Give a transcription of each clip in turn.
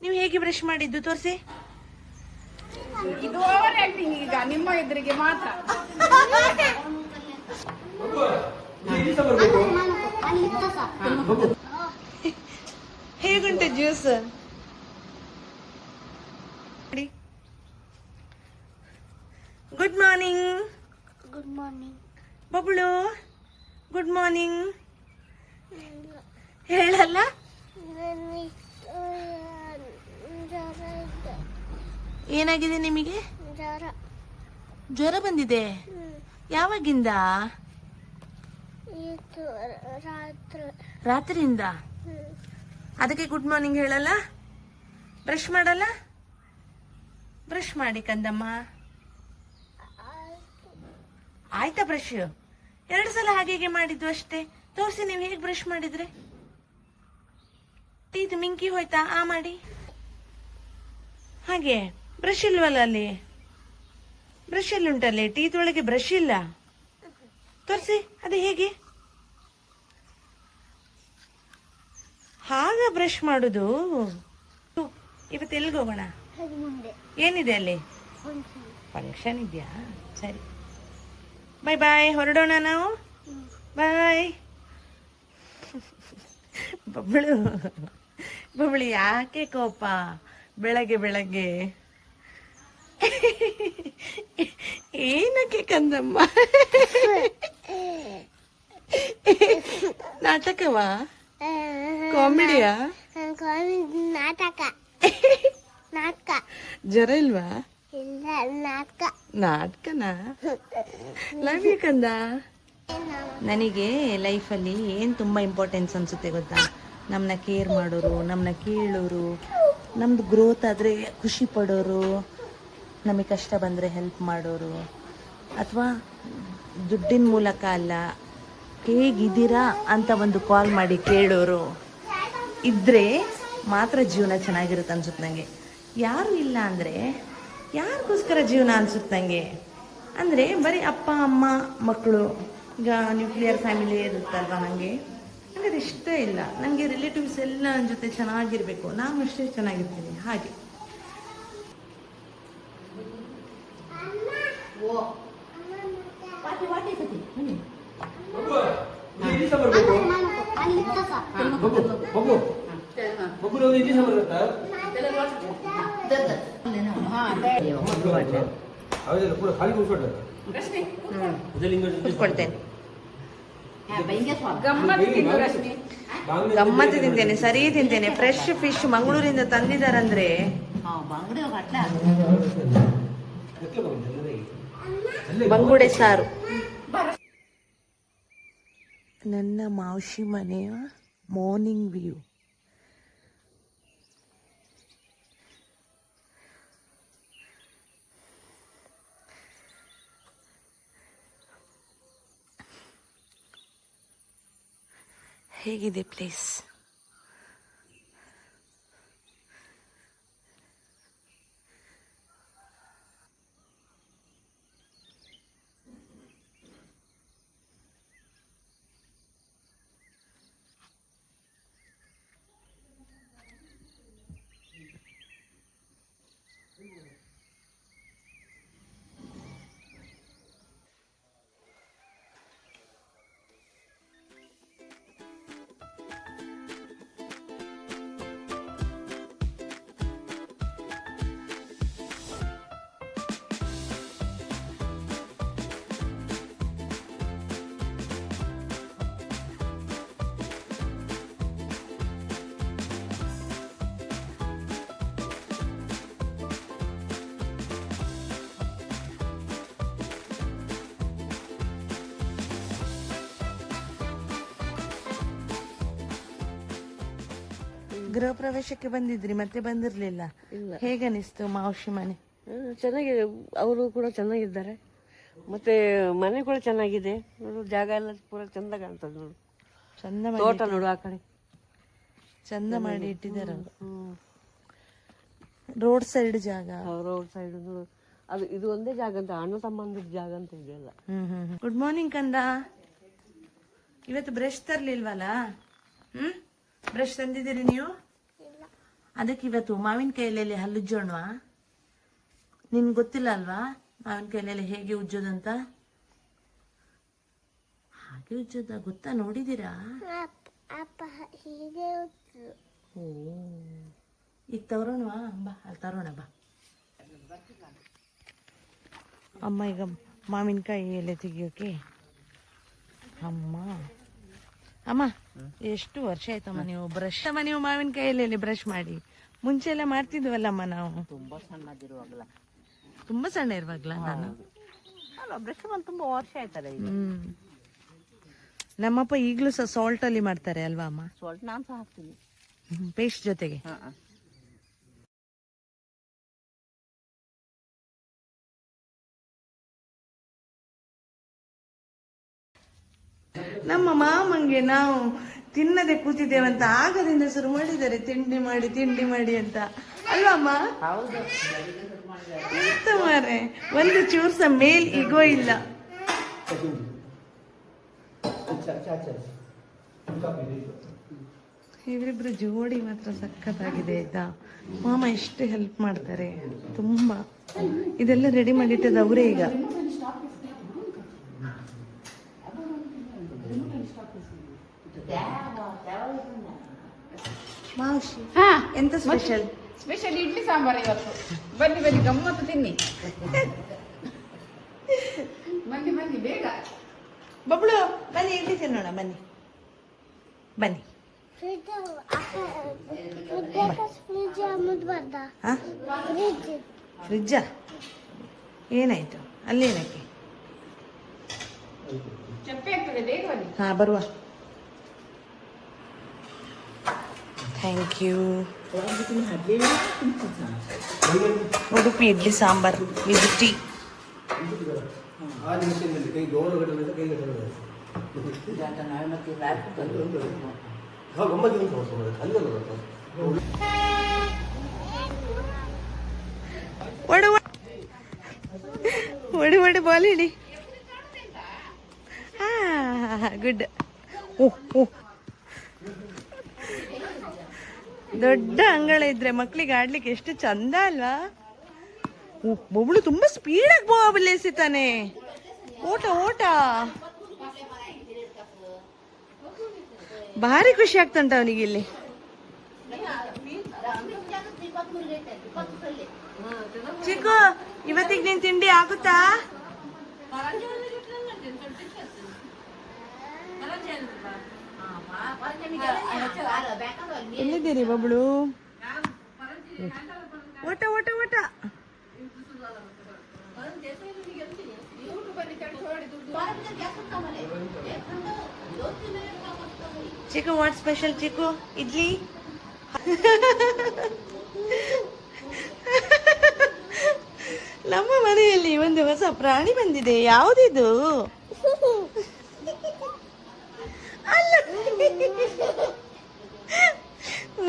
ನೀವು ಹೇಗೆ ಬ್ರಷ್ ಮಾಡಿದ್ದು ತೋರಿಸಿ. ಇದು ಓವರ್ ಆಕ್ಟಿಂಗ್ ಈಗ ನಿಮ್ಮ ಎದುರಿಗೆ ಮಾತ್ರ. ಹೇಗುಂಟು juice? Good morning. Good morning. Bablu good morning ಹೇಳಲ್ಲ. ಏನಾಗಿದೆ ನಿಮಗೆ? ಜ್ವರ ಬಂದಿದೆ. ಯಾವಾಗಿಂದ? ರಾತ್ರಿಯಿಂದ. ಅದಕ್ಕೆ ಗುಡ್ ಮಾರ್ನಿಂಗ್ ಹೇಳಲ್ಲ, ಬ್ರಷ್ ಮಾಡಲ್ಲ. ಬ್ರಷ್ ಮಾಡಿ ಕಂದಮ್ಮ. ಆಯ್ತಾ ಬ್ರಷ್? 2 ಸಲ ಹಾಗೆ ಮಾಡಿದ್ದು ಅಷ್ಟೇ. ತೋರಿಸಿ ನೀವು ಹೇಗೆ ಬ್ರಷ್ ಮಾಡಿದ್ರೆ. ಟೀತ್ ಮಿಂಕಿ ಹೋಯ್ತಾ? ಆ ಮಾಡಿ. ಹಾಗೆ ಬ್ರಷ್ ಇಲ್ವಲ್ಲ ಅಲ್ಲಿ. ಬ್ರಷ್ ಎಲ್ಲಿ ಉಂಟಲ್ಲಿ? ಟೀತ್ ಒಳಗೆ ಬ್ರಷ್ ಇಲ್ಲ. ತೋರಿಸಿ ಅದೇ ಹೇಗೆ. ಹಾಗ ಬ್ರಷ್ ಮಾಡುದು. ಇವತ್ತು ಎಲ್ಲಿಗೆ ಹೋಗೋಣ? ಏನಿದೆ ಅಲ್ಲಿ? ಫಂಕ್ಷನ್ ಇದೆಯಾ? ಸರಿ, ಬಾಯ್ ಬಾಯ್. ಹೊರಡೋಣ ನಾವು. ಬಾಯ್. ಬಬ್ಳು ಬಬ್ಳು ಯಾಕೆ ಕೋಪ ಬೆಳಗ್ಗೆ ಬೆಳಗ್ಗೆ? ಏನಕ್ಕೆ ಕಂದಮ್ಮ? ನಾಟಕವಾ? ಕಾಮಿಡಿಯಾ? ನಾಟಕ. ನಾಟಕ. ಜ್ವರ ಇಲ್ವಾ? ಇಲ್ಲ, ನಾಟಕ. ನಾಟಕನಾ? ಲವ್ ಯು ಕಂದ. ನನಗೆ ಲೈಫಲ್ಲಿ ಏನು ತುಂಬ ಇಂಪಾರ್ಟೆನ್ಸ್ ಅನಿಸುತ್ತೆ ಗೊತ್ತಾ? ನಮ್ಮನ್ನ ಕೇರ್ ಮಾಡೋರು, ನಮ್ಮನ್ನ ಕೇಳೋರು, ನಮ್ದು ಗ್ರೋತ್ ಆದರೆ ಖುಷಿ ಪಡೋರು, ನಮಗೆ ಕಷ್ಟ ಬಂದರೆ ಹೆಲ್ಪ್ ಮಾಡೋರು, ಅಥವಾ ದುಡ್ಡಿನ ಮೂಲಕ ಅಲ್ಲ, ಹೇಗಿದ್ದೀರಾ ಅಂತ ಒಂದು ಕಾಲ್ ಮಾಡಿ ಕೇಳೋರು ಇದ್ದರೆ ಮಾತ್ರ ಜೀವನ ಚೆನ್ನಾಗಿರುತ್ತೆ ಅನ್ಸುತ್ತೆ ನನಗೆ. ಯಾರು ಇಲ್ಲ ಅಂದರೆ ಯಾರಿಗೋಸ್ಕರ ಜೀವನ ಅನ್ಸುತ್ತೆ ನನಗೆ. ಅಂದರೆ ಬರೀ ಅಪ್ಪ ಅಮ್ಮ ಮಕ್ಕಳು, ಈಗ ನ್ಯೂಕ್ಲಿಯರ್ ಫ್ಯಾಮಿಲಿ ಇರುತ್ತಲ್ವ, ನನಗೆ ಅಂದರೆ ಇಷ್ಟ ಇಲ್ಲ. ನನಗೆ ರಿಲೇಟಿವ್ಸ್ ಎಲ್ಲ ನನ್ನ ಜೊತೆ ಚೆನ್ನಾಗಿರಬೇಕು, ನಾನು ಅಷ್ಟೇ ಚೆನ್ನಾಗಿರ್ತೀನಿ. ಹಾಗೆ ಕೂತ್ಕೊಳ್ತೇನೆ. ಗಮ್ಮತ್ತು ತಿಂತೇನೆ, ಸರಿ ತಿಂತೇನೆ. ಫ್ರೆಶ್ ಫಿಶ್ ಮಂಗಳೂರಿಂದ ತಂದಿದಾರಂದ್ರೆ ಬಂಗುಡೆ ಸಾರು. ನನ್ನ ಮಾವಶಿ ಮನೆಯ ಮಾರ್ನಿಂಗ್ ವ್ಯೂ. ಹೇಗಿದೆ ಪ್ಲೇಸ್? ಗೃಹ ಪ್ರವೇಶಕ್ಕೆ ಬಂದಿದ್ರಿ, ಮತ್ತೆ ಬಂದಿರ್ಲಿಲ್ಲ. ಹೇಗನಿಸ್ತು ಮಾವಶಿ ಮನೆ? ಚೆನ್ನಾಗಿದೆ, ಅವರು ಕೂಡ ಚೆನ್ನಾಗಿದ್ದಾರೆ. ಮತ್ತೆ ಮನೆ ಕೂಡ ಚೆನ್ನಾಗಿದೆ. ನೋಡು, ಜಾಗ ಎಲ್ಲ ಪೂರ ಚಂದ ಕಾಣ್ತದೆ. ನೋಡು, ಚಂದ ತೋಟ ನೋಡು, ಆ ಕಡೆ ಚಂದ ಮಾಡಿ ಇಟ್ಟಿದ್ದಾರೆ. ರೋಡ್ ಸೈಡ್ ಜಾಗ. ರೋಡ್ ಸೈಡ್ ಅದು ಇದು ಒಂದೇ ಜಾಗ ಅಂತ, ಅಣ್ಣ ತಮ್ಮಂದಿರ ಜಾಗ ಅಂತ ಇದೆಯಲ್ಲ. ಗುಡ್ ಮಾರ್ನಿಂಗ್ ಕಂದ. ಇವತ್ತು ಬ್ರಷ್ ತರ್ಲಿಲ್ವಲ್ಲ? ಬ್ರಷ್ ತಂದಿದ್ದೀರಿ ನೀವು? ಅದಕ್ಕೆ ಇವತ್ತು ಮಾವಿನಕಾಯಿಲೆಯಲ್ಲಿ ಹಲ್ಲುಜ್ಜೋಣವಾ? ನಿನ್ಗೆ ಗೊತ್ತಿಲ್ಲ ಅಲ್ವಾ ಮಾವಿನಕಾಯಿಲೆಯಲ್ಲಿ ಹೇಗೆ ಉಜ್ಜೋದಂತ? ಹಾಗೆ ಉಜ್ಜೋದ ಗೊತ್ತಾ? ನೋಡಿದೀರಾ? ಅಪ್ಪ ಹೀಗೆ ಉಜ್ಜು. ಓ, ಈಗ ತರೋಣವಾ? ಬಾ ಅಲ್ಲಿ ತರೋಣ ಬಾ. ಅಮ್ಮ ಈಗ ಮಾವಿನಕಾಯಿ ಎಲೆ ತೆಗಿಯೋಕೆ. ಅಮ್ಮ ಎಷ್ಟು ವರ್ಷ ಆಯ್ತಮ್ಮ ನೀವು ಮಾವಿನಕಾಯಿ ಎಲೆಯಲ್ಲಿ ಬ್ರಷ್ ಮಾಡಿ? ಮುಂಚೆ ಎಲ್ಲ ಮಾಡ್ತಿದ್ವಲ್ಲಮ್ಮ ನಾವು. ತುಂಬಾ ಸಣ್ಣದಿರುವಾಗಲ. ತುಂಬಾ ಸಣ್ಣ ಇರುವಾಗ್ಲ ನಾನು? ಅಲ್ಲ, ಬ್ರಷ್ ಬಂದು ತುಂಬಾ ವರ್ಷ ಆಯ್ತಲ್ಲ ಈಗ. ನಮ್ಮಪ್ಪ ಈಗಲೂ ಸಹ ಸಾಲ್ಟ್ ಅಲ್ಲಿ ಮಾಡ್ತಾರೆ ಅಲ್ವಾ ಅಮ್ಮ? ಸಾಲ್ಟ್ ನಾನು ಸಹ ಹಾಕ್ತೀನಿ ಪೇಸ್ಟ್ ಜೊತೆಗೆ. ನಮ್ಮ ಮಾಮಂಗೆ ನಾವು ತಿನ್ನದೆ ಕೂತಿದ್ದೇವಂತ ಆಗದಿಂದ ಶುರು ಮಾಡಿದ್ದಾರೆ ತಿಂಡಿ ಮಾಡಿ ಅಂತ ಅಲ್ವಾ ಅಮ್ಮ? ಎಂತ ಮಾರೆ, ಒಂದು ಚೂರು ಸಹ ಮೇಲ್ ಈಗೋ ಇಲ್ಲ. ಇವರಿಬ್ರು ಜೋಡಿ ಮಾತ್ರ ಸಖತ್ತಾಗಿದೆ ಆಯ್ತಾ. ಮಾಮ ಎಷ್ಟು ಹೆಲ್ಪ್ ಮಾಡ್ತಾರೆ ತುಂಬಾ. ಇದೆಲ್ಲ ರೆಡಿ ಮಾಡಿಟ್ಟದ ಅವರೇ ಈಗ. ಮಾವಶಿ ಎಂತ ಸ್ಪೆಷಲ್? ಸ್ಪೆಷಲ್ ಇಡ್ಲಿ ಸಾಂಬಾರ್ ಇವತ್ತು. ಬನ್ನಿ ಗಮ್ಮತ್ತು ತಿನ್ನಿ. ಬನ್ನಿ ಬೇಗ. ಬಬ್ಳು ಬನ್ನಿ ಇಡ್ಲಿ ತಿನ್ನೋಣ, ಬನ್ನಿ. ಫ್ರಿಜ್ಜಾ? ಏನಾಯ್ತು ಅಲ್ಲೇನಕ್ಕೆ? ಚಪ್ಪೆ ಆಗ್ತದೆ, ಬೇಗ ಬನ್ನಿ. ಹಾ ಬರುವ. Thank you. Udupi idli sambar with tea. ಒಡಿ ಬಾಲ್ ಹಿಡಿ. ಗುಡ್. ದೊಡ್ಡ ಅಂಗಳ ಇದ್ರೆ ಮಕ್ಳಿಗೆ ಆಡ್ಲಿಕ್ಕೆ ಎಷ್ಟು ಚಂದ ಅಲ್ವಾ? ಬೊಬ್ಳು ತುಂಬಾ ಸ್ಪೀಡಾಗಿ ಬೋಬಲೇಸಿತಾನೆ. ಓಟ ಭಾರಿ ಖುಷಿ ಆಗ್ತಂಟ ಅವನಿಗೆ ಇಲ್ಲಿ. ಚಿಕ್ಕು, ಇವತ್ತಿಗೆ ನಿನ್ ತಿಂಡಿ ಆಗುತ್ತಾ? ಎಲ್ಲಿದ್ದೀರಿ ಬಬ್ಳು? ಓಟ ಚಿಕ್ಕು, ವಾಟ್ ಸ್ಪೆಷಲ್ ಚಿಕ್ಕು? ಇಡ್ಲಿ? ನಮ್ಮ ಮನೆಯಲ್ಲಿ ಒಂದು ಹೊಸ ಪ್ರಾಣಿ ಬಂದಿದೆ. ಯಾವುದಿದು? ಅಲ್ಲ,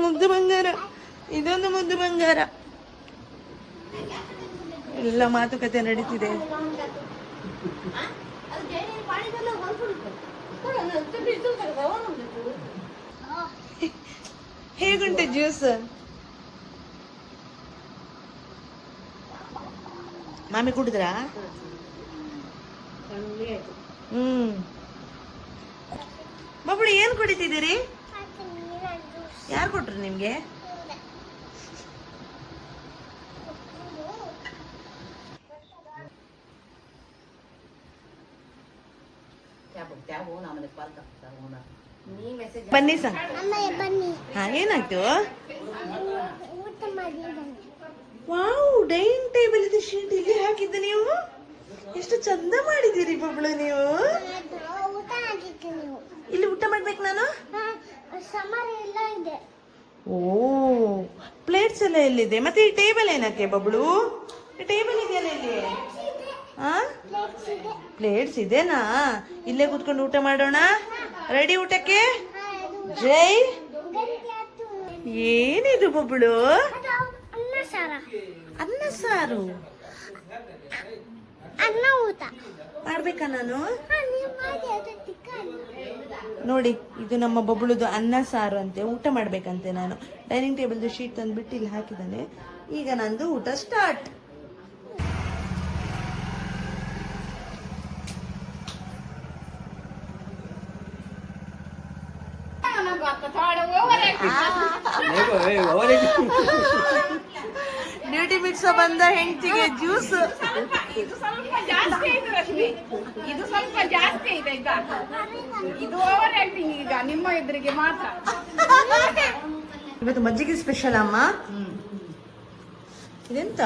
ಮುದ್ದು ಬಂಗಾರ. ಇದೊಂದು ಮುದ್ದು ಬಂಗಾರ. ಎಲ್ಲ ಮಾತುಕತೆ ನಡೀತಿದೆ. ಹೇಗುಂಟು ಜ್ಯೂಸ್? ಮಾಮಿ ಕುಡಿದ್ರಾ? ಬಬ್ಳು ಏನ್ ಕುಡಿತಿದ್ದೀರಿ? ಯಾರು ಕೊಟ್ರು ನಿಮ್ಗೆ? ಬನ್ನಿ ಸರ್. ಹಾ, ಏನಾಯ್ತು? ವಾವ್, ಡೈನಿಂಗ್ ಟೇಬಲ್ ಇದೆ. ಶೀಟ್ ಇಲ್ಲಿ ಹಾಕಿದ್ದ ನೀವು? ಎಷ್ಟು ಚಂದ ಮಾಡಿದ್ದೀರಿ ಬಬ್ಳು ನೀವು. ಇಲ್ಲಿ ಊಟ ಮಾಡ್ಬೇಕು ನಾನು? ಓ, ಪ್ಲೇಟ್ಸ್ ಎಲ್ಲ ಎಲ್ಲಿದೆ? ಮತ್ತೆ ಈ ಟೇಬಲ್ ಏನಕ್ಕೆ ಬಬ್ಳು? ಟೇಬಲ್ ಇದೆಯಲ್ಲ ಇಲ್ಲಿ. ಪ್ಲೇಟ್ಸ್ ಇದೆನಾ? ಇಲ್ಲೇ ಕೂತ್ಕೊಂಡು ಊಟ ಮಾಡೋಣ. ರೆಡಿ ಊಟಕ್ಕೆ? ಜೈ. ಏನಿದು ಬಬ್ಳು? ಅನ್ನ ಸಾರು. ಅನ್ನ ಊಟ ಮಾಡ್ಬೇಕಾ ನಾನು? ನೋಡಿ, ಇದು ನಮ್ಮ ಬೊಬ್ಳುದು ಅನ್ನ ಸಾರು ಅಂತೆ. ಊಟ ಮಾಡ್ಬೇಕಂತೆ. ನಾನು ಡೈನಿಂಗ್ ಟೇಬಲ್ದು ಶೀಟ್ ತಂದ್ಬಿಟ್ಟು ಇಲ್ಲಿ ಹಾಕಿದ್ದಾನೆ. ಈಗ ನಂದು ಊಟ ಸ್ಟಾರ್ಟ್. ಡ್ಯೂಟಿ ಮಿಕ್ಸ ಬಂದ ಹೆಂಡತಿಗೆ ಜ್ಯೂಸ್. ಇದು ಸ್ವಲ್ಪ ಜಾಸ್ತಿ ಆಯ್ತು ರಶ್ಮಿ, ಇದು ಸ್ವಲ್ಪ ಜಾಸ್ತಿ ಆಯ್ತು ಆಯ್ತಾ. ಇದು ಓವರ್ ಆಕ್ಟಿಂಗ್ ಈಗ ನಿಮ್ಮ ಎದುರಿಗೆ ಮಾತ್ರ. ಇವತ್ತು ಮಜ್ಜಿಗೆ ಸ್ಪೆಷಲ್ ಅಮ್ಮ. ಇದೆಂತ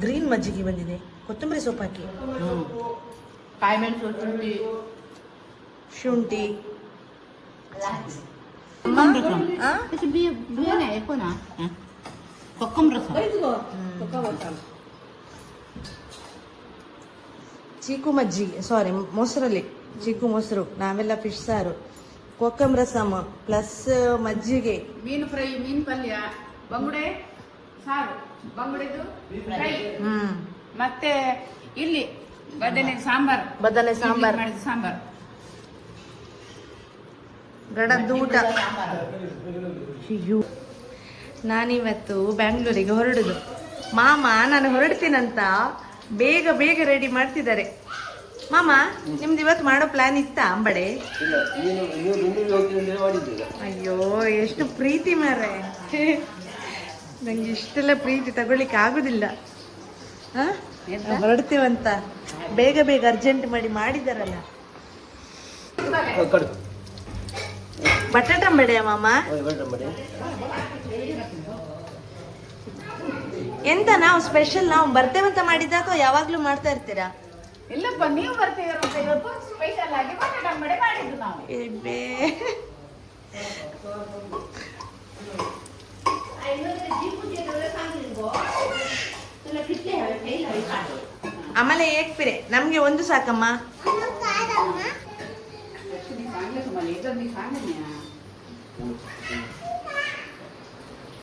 ಗ್ರೀನ್ ಮಜ್ಜಿಗೆ ಬಂದಿದೆ, ಕೊತ್ತಂಬರಿ ಸೊಪ್ಪು ಹಾಕಿ, ಕಾಯಿ ಮೆಣಸು, ಶುಂಠಿ. ಚೀಕು ಮಜ್ಜಿಗೆ, ಸಾರಿ ಮೊಸರಲ್ಲಿ ಚೀಕು ಮೊಸರು, ನಾವೆಲ್ಲ ಫಿಶ್ ಸಾರು, ಕೊಕ್ಕಂ ರಸಮ್ ಪ್ಲಸ್ ಮಜ್ಜಿಗೆ, ಮೀನು ಫ್ರೈ, ಮೀನು ಪಲ್ಯ, ಬಂಗುಡೆ ಸಾರು, ಬಂಗುಡೆದು ಫ್ರೈ, ಮತ್ತೆ ಇಲ್ಲಿ ಬದನೆ ಸಾಂಬಾರ್, ಬದನೆ ಸಾಂಬಾರ್, ಮಾಡಿದ ಸಾಂಬಾರ್, ಗಡದ್ದು ಊಟ. ನಾನಿವತ್ತು ಬ್ಯಾಂಗ್ಳೂರಿಗೆ ಹೊರಡುದು. ಮಾಮ ನಾನು ಹೊರಡ್ತೀನಂತ ಬೇಗ ಬೇಗ ರೆಡಿ ಮಾಡ್ತಿದ್ದಾರೆ. ಮಾಮ, ನಿಮ್ದು ಇವತ್ತು ಮಾಡೋ ಪ್ಲಾನ್ ಇತ್ತಾ ಅಂಬಡೆ? ಅಯ್ಯೋ, ಎಷ್ಟು ಪ್ರೀತಿ ಮಾರ್ರೆ. ನಂಗೆ ಇಷ್ಟೆಲ್ಲ ಪ್ರೀತಿ ತಗೊಳ್ಳಿಕ್ಕೆ ಆಗುದಿಲ್ಲ. ಹೊರಡ್ತೀವಂತ ಬೇಗ ಬೇಗ ಅರ್ಜೆಂಟ್ ಮಾಡಿ ಮಾಡಿದಾರಲ್ಲ. ಬಟಾಟಂಬಡೆಯ ಮಾಮ? ಎಂತ ನಾವು ಸ್ಪೆಷಲ್ ನಾವು ಬರ್ತೇವಂತ ಮಾಡಿದ ಅಥವಾ ಯಾವಾಗ್ಲೂ ಮಾಡ್ತಾ ಇರ್ತೀರಾ? ಇಲ್ಲಪ್ಪ, ನೀವು ಬರ್ತೀರಂತ ಇವತ್ತು ಸ್ಪೆಷಲ್ ಆಗಿ ಬಟಾಟಂಬಡೆ ಮಾಡಿದ್ದು ನಾವು. ಆಮೇಲೆ ಏಕ್ ಪಿರೆ ನಮ್ಗೆ ಒಂದು ಸಾಕಮ್ಮ.